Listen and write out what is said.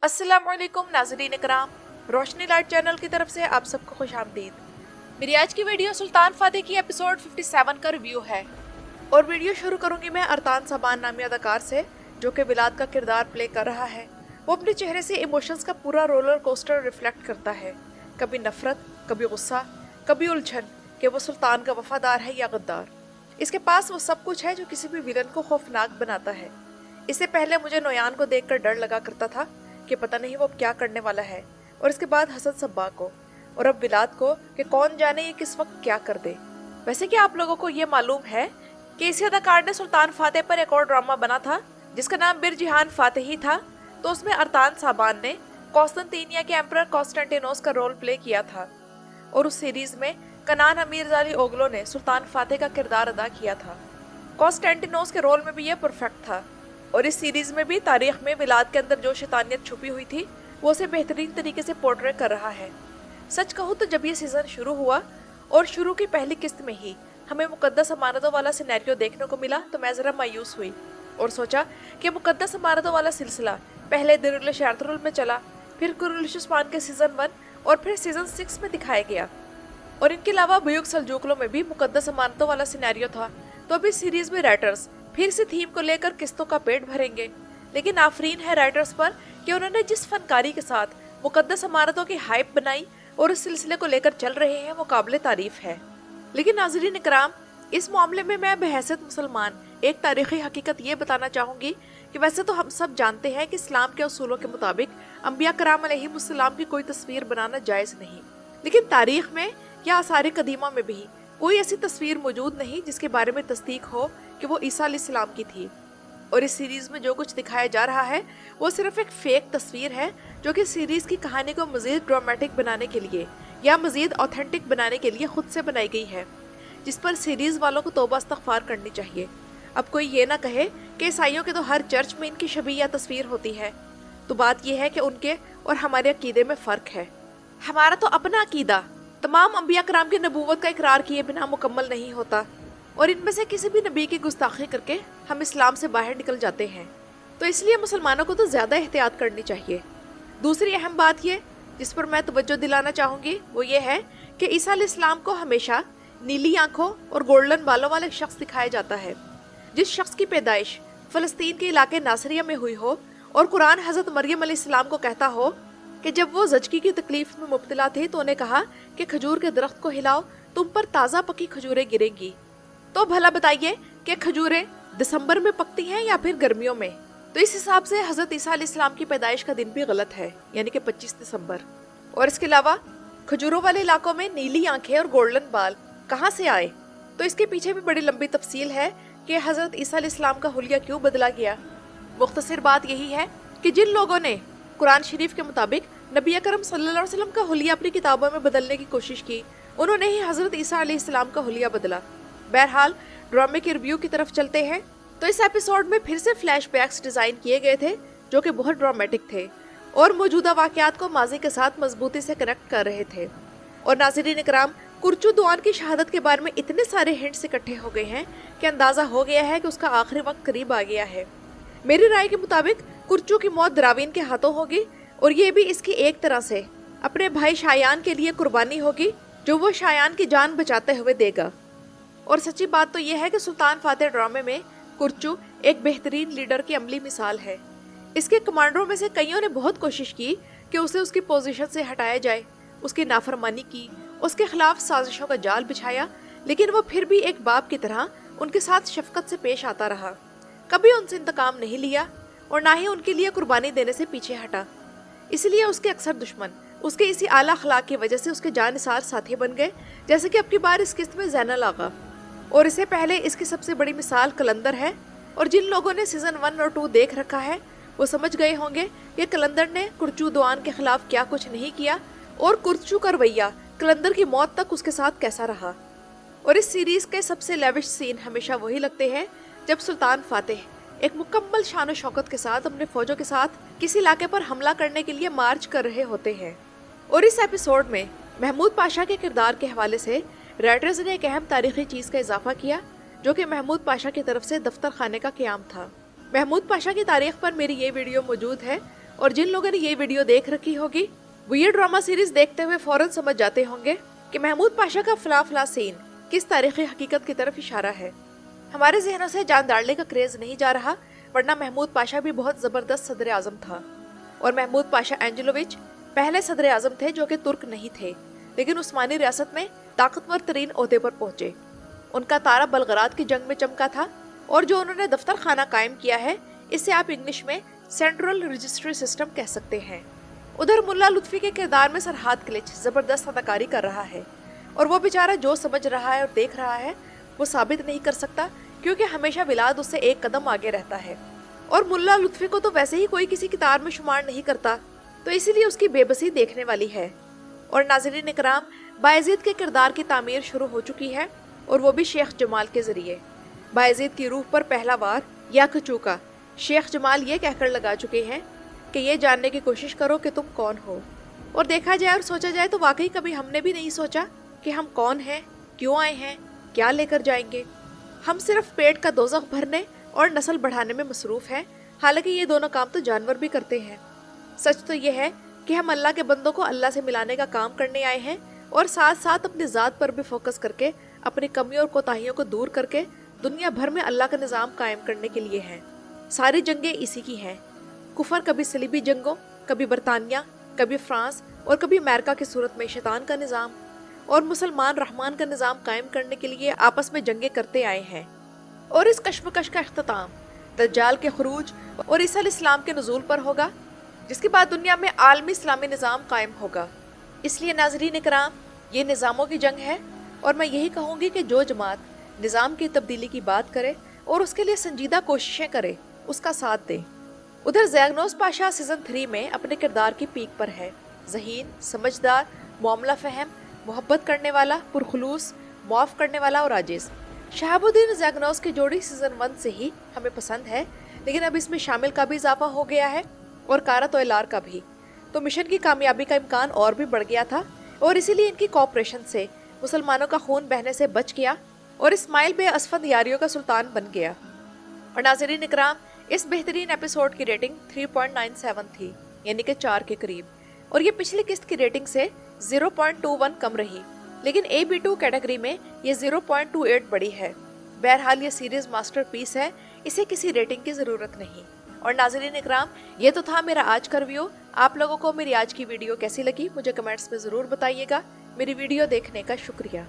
अस्सलाम वालेकुम नाज़रीन इकराम, रोशनी लाइट चैनल की तरफ से आप सबको खुश आमदीद। मेरी आज की वीडियो सुल्तान फातेह की एपिसोड 57 का रिव्यू है और वीडियो शुरू करूंगी मैं अरतान सबान नामी अदाकार से, जो कि बिलात का किरदार प्ले कर रहा है। वो अपने चेहरे से इमोशंस का पूरा रोलर कोस्टर रिफ्लेक्ट करता है, कभी नफरत, कभी गुस्सा, कभी उलझन कि वो सुल्तान का वफादार है या गद्दार। इसके पास वो सब कुछ है जो किसी भी विलन को खौफनाक बनाता है। इससे पहले मुझे नोयान को देखकर डर लगा करता था कि पता नहीं वो क्या करने वाला है, और इसके बाद हसन सब्बा को, और अब बिलात को कि कौन जाने ये किस वक्त क्या कर दे। वैसे क्या आप लोगों को ये मालूम है कि इसी अदाकार ने सुल्तान फातेह पर एक और ड्रामा बना था जिसका नाम बिर जिहान फातेह ही था। तो उसमें अरतान साबान ने कॉन्स्टेंटिनिया के एम्परर कॉन्स्टेंटिनोस का रोल प्ले किया था, और उस सीरीज में कनान अमीरजादी ओगलो ने सुल्तान फातेह का किरदार अदा किया था। कॉन्स्टेंटिनोस के रोल में भी यह परफेक्ट था, और इस सीरीज में भी तारीख में बिलात के अंदर जो शैतानियत छुपी हुई थी वो उसे बेहतरीन तरीके से पोर्ट्रे कर रहा है। सच कहूँ तो जब ये सीजन शुरू हुआ और शुरू की पहली किस्त में ही हमें मुकद्दस अमानतों वाला सिनेरियो देखने को मिला तो मैं ज़रा मायूस हुई और सोचा कि मुकद्दस अमानतों वाला सिलसिला पहले दिरुल शारतुल में चला, फिर कुरुल उस्मान के सीज़न 1 और फिर सीज़न 6 में दिखाया गया, और इनके अलावा बुयुक सल्जूकलों में भी मुकद्दस अमानतों वाला सिनेरियो था। तो अभी सीरीज में राइटर्स फिर से थीम को लेकर किस्तों का पेट भरेंगे, लेकिन आफरीन है राइटर्स पर कि उन्होंने जिस फनकारी के साथ मुकद्दस अमानतों की हाइप बनाई और इस सिलसिले को लेकर चल रहे हैं वो काबिल तारीफ है। लेकिन नाज़रीन इकराम, इस मामले में मैं बहैसियत मुसलमान एक तारीखी हकीकत ये बताना चाहूँगी कि वैसे तो हम सब जानते हैं कि इस्लाम के उसूलों के मुताबिक अम्बिया कराम अलैहिमुस्सलाम की कोई तस्वीर बनाना जायज़ नहीं, लेकिन तारीख में या आसार कदीमा में भी कोई ऐसी तस्वीर मौजूद नहीं जिसके बारे में तस्दीक हो कि वो ईसा अलैहिस्सलाम की थी। और इस सीरीज़ में जो कुछ दिखाया जा रहा है वो सिर्फ एक फेक तस्वीर है जो कि सीरीज़ की कहानी को मज़ीद ड्रामेटिक बनाने के लिए या मज़ीद ऑथेंटिक बनाने के लिए खुद से बनाई गई है, जिस पर सीरीज़ वालों को तौबा इस्तग़फ़ार करनी चाहिए। अब कोई ये ना कहे कि ईसाइयों के तो हर चर्च में इनकी शबीह या तस्वीर होती है। तो बात यह है कि उनके और हमारे अकीदे में फ़र्क है। हमारा तो अपना अकीदा तमाम अंबिया कराम की नबूवत का इकरार किए बिना मुकम्मल नहीं होता, और इनमें से किसी भी नबी की गुस्ताखी करके हम इस्लाम से बाहर निकल जाते हैं। तो इसलिए मुसलमानों को तो ज़्यादा एहतियात करनी चाहिए। दूसरी अहम बात ये जिस पर मैं तवज्जो दिलाना चाहूँगी वो ये है कि ईसा अलैहिस्सलाम को हमेशा नीली आंखों और गोल्डन बालों वाले शख्स दिखाया जाता है। जिस शख्स की पैदाइश फ़लस्तीन के इलाके नासरिया में हुई हो, और कुरान हज़रत मरियम अलैहिस्सलाम को कहता हो कि जब वो ज़चगी की तकलीफ में मुब्तला थे तो उन्हें कहा कि खजूर के दरख्त को हिलाओ, तुम पर ताज़ा पकी खजूरें गिरेंगी। तो भला बताइए कि खजूरें दिसंबर में पकती हैं या फिर गर्मियों में? तो इस हिसाब से हज़रत ईसा अलैहिस्सलाम की पैदाइश का दिन भी गलत है, यानी कि 25 दिसंबर। और इसके अलावा खजूरों वाले इलाकों में नीली आंखें और गोल्डन बाल कहाँ से आए? तो इसके पीछे भी बड़ी लंबी तफसील है कि हज़रत ईसा अलैहिस्सलाम का हुलिया क्यों बदला गया। मुख्तसर बात यही है कि जिन लोगों ने कुरान शरीफ के मुताबिक नबी अकरम सल्लल्लाहु अलैहि वसल्लम का हुलिया अपनी किताबों में बदलने की कोशिश की, उन्होंने ही हज़रत ईसा अलैहिस्सलाम का हुलिया बदला। बहरहाल ड्रामे के रिव्यू की तरफ चलते हैं। तो इस एपिसोड में फिर से फ्लैशबैक्स डिज़ाइन किए गए थे जो कि बहुत ड्रामेटिक थे और मौजूदा वाक़यात को माजी के साथ मजबूती से कनेक्ट कर रहे थे। और नाज़रीन इकराम, कुर्चू दुआन की शहादत के बारे में इतने सारे हिंट्स इकट्ठे हो गए हैं कि अंदाज़ा हो गया है कि उसका आखिरी वक्त करीब आ गया है। मेरी राय के मुताबिक कुर्चू की मौत द्राविन के हाथों होगी, और ये भी इसकी एक तरह से अपने भाई शायान के लिए कुर्बानी होगी जो वो शायान की जान बचाते हुए देगा। और सच्ची बात तो यह है कि सुल्तान फातेह ड्रामे में कुर्चू एक बेहतरीन लीडर की अमली मिसाल है। इसके कमांडरों में से कईयों ने बहुत कोशिश की कि उसे उसकी पोजीशन से हटाया जाए, उसकी नाफरमानी की, उसके खिलाफ साजिशों का जाल बिछाया, लेकिन वो फिर भी एक बाप की तरह उनके साथ शफकत से पेश आता रहा। कभी उनसे इंतकाम नहीं लिया और ना ही उनके लिए कुर्बानी देने से पीछे हटा। इसलिए उसके अक्सर दुश्मन उसके इसी आला अखलाक की वजह से उसके जानिसार साथी बन गए, जैसे कि अब की बार इस किस्त में ज़ैनल आगा। और इससे पहले इसकी सबसे बड़ी मिसाल कलंदर है, और जिन लोगों ने सीज़न 1 और 2 देख रखा है वो समझ गए होंगे कि कलंदर ने कुर्चू दुआन के खिलाफ क्या कुछ नहीं किया और कुर्चू का रवैया कलंदर की मौत तक उसके साथ कैसा रहा। और इस सीरीज़ के सबसे लेविश सीन हमेशा वही लगते हैं जब सुल्तान फातेह एक मुकम्मल शान और शौकत के साथ अपने फौजों के साथ किसी इलाके पर हमला करने के लिए मार्च कर रहे होते हैं। और इस एपिसोड में महमूद पाशा के किरदार के हवाले से राइटर्स ने एक अहम तारीखी चीज़ का इजाफा किया जो कि महमूद पाशा की तरफ से दफ्तर खाने का क़याम था। महमूद पाशा की तारीख पर मेरी ये वीडियो मौजूद है और जिन लोगों ने ये वीडियो देख रखी होगी वो ये ड्रामा सीरीज देखते हुए फौरन समझ जाते होंगे कि महमूद पाशा का फला सीन किस तारीखी हकीकत की तरफ इशारा है। हमारे जहनों से जान डालने का क्रेज नहीं जा रहा, वरना महमूद पाशा भी बहुत जबरदस्त सदर आजम था। और महमूद पाशा एंजेलोविच पहले सदर आजम थे जो कि तुर्क नहीं थे, लेकिन उस्मानी रियासत में ताकतवर तरीन ओहदे पर पहुंचे। उनका तारा बलगराद की जंग में चमका था और जो उन्होंने दफ्तर खाना कायम किया है इसे आप इंग्लिश में सेंट्रल रजिस्ट्री सिस्टम कह सकते हैं। उधर मुल्ला लुत्फी के किरदार में सरहाद क्लिच जबरदस्त अदाकारी कर रहा है और वो बेचारा जो समझ रहा है और देख रहा है वो साबित नहीं कर सकता, क्योंकि हमेशा विलाद उससे एक कदम आगे रहता है। और मुल्ला लुत्फी को तो वैसे ही कोई किसी किताब में शुमार नहीं करता, तो इसीलिए उसकी बेबसी देखने वाली है। और नाज़रीन इकराम, बायज़ीद के किरदार की तामीर शुरू हो चुकी है और वो भी शेख जमाल के जरिए। बायज़ीद की रूह पर पहला वार या कचूका शेख जमाल ये कहकर लगा चुके हैं कि ये जानने की कोशिश करो कि तुम कौन हो। और देखा जाए और सोचा जाए तो वाकई कभी हमने भी नहीं सोचा कि हम कौन हैं, क्यों आए हैं, क्या लेकर जाएंगे। हम सिर्फ पेट का दोज़ख भरने और नस्ल बढ़ाने में मसरूफ़ हैं, हालांकि ये दोनों काम तो जानवर भी करते हैं। सच तो ये है कि हम अल्लाह के बंदों को अल्लाह से मिलाने का काम करने आए हैं और साथ साथ अपनी ज़ात पर भी फोकस करके अपनी कमियों और कोताहियों को दूर करके दुनिया भर में अल्लाह का निज़ाम कायम करने के लिए हैं। सारी जंगें इसी की हैं। कुफर कभी सलीबी जंगों, कभी बरतानिया, कभी फ्रांस और कभी अमेरिका की सूरत में शैतान का निज़ाम, और मुसलमान रहमान का निज़ाम कायम करने के लिए आपस में जंगें करते आए हैं। और इस कश्मकश का अख्ताम दज्जाल के खरूज और ईसा अलैहिस्सलाम के नुज़ूल पर होगा, जिसके बाद दुनिया में आलमी इस्लामी निज़ाम कायम होगा। इसलिए नाज़रीन इकराम, ये निज़ामों की जंग है और मैं यही कहूँगी कि जो जमात निज़ाम की तब्दीली की बात करे और उसके लिए संजीदा कोशिशें करे, उसका साथ दे। उधर ज़ैगनोस पाशा सीज़न 3 में अपने किरदार की पीक पर है। ज़हीन, समझदार, मामला फ़हम, मोहब्बत करने वाला, पुरखुलूस, माफ़ करने वाला और आजिज़। शहाबुद्दीन ज़ैगनोस की जोड़ी सीज़न 1 से ही हमें पसंद है, लेकिन अब इसमें शामिल का भी इजाफा हो गया है और कारा तोयलार का भी, तो मिशन की कामयाबी का इम्कान और भी बढ़ गया था। और इसीलिए इनकी कोऑपरेशन से मुसलमानों का खून बहने से बच गया और इस्माइल बे असफंद यारियों का सुल्तान बन गया। और नाज़रीन इकराम, इस बेहतरीन एपिसोड की रेटिंग 3.97 थी, यानी कि 4 के करीब, और ये पिछली किस्त की रेटिंग से 0.21 कम रही, लेकिन AB2 कैटेगरी में ये 0.28 बढ़ी है। बहरहाल ये सीरीज मास्टरपीस है, इसे किसी रेटिंग की ज़रूरत नहीं। और नाज़रीन इकराम, ये तो था मेरा आज का रिव्यू। आप लोगों को मेरी आज की वीडियो कैसी लगी मुझे कमेंट्स में ज़रूर बताइएगा। मेरी वीडियो देखने का शुक्रिया।